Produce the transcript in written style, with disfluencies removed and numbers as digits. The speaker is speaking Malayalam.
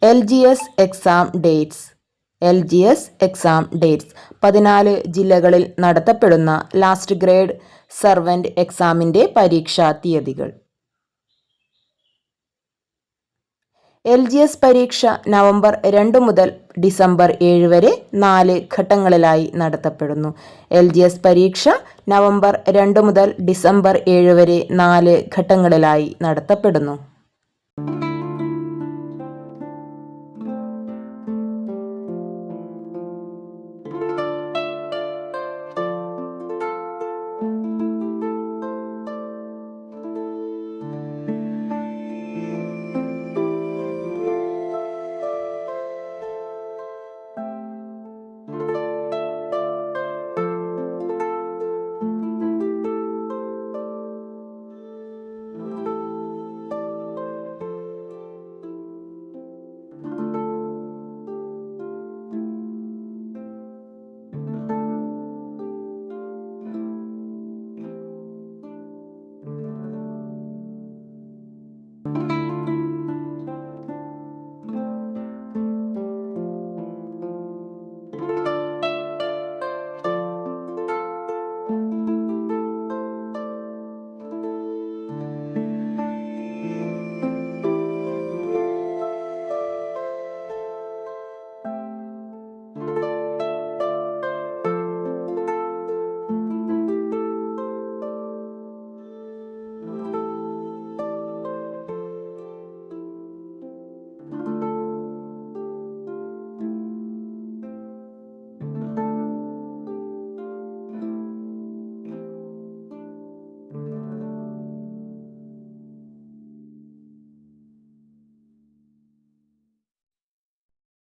LGS exam dates. LGS exam dates 14 ജില്ലകളിൽ നടത്തപ്പെടുന്ന ലാസ്റ്റ് ഗ്രേഡ് സർവന്റ് എക്സാമിൻ്റെ പരീക്ഷാ തീയതികൾ. LGS പരീക്ഷ നവംബർ 2 മുതൽ ഡിസംബർ 7 വരെ 4 ഘട്ടങ്ങളിലായി നടത്തപ്പെടുന്നു. LGS പരീക്ഷ നവംബർ 2 മുതൽ ഡിസംബർ 7 വരെ 4 ഘട്ടങ്ങളിലായി നടത്തപ്പെടുന്നു.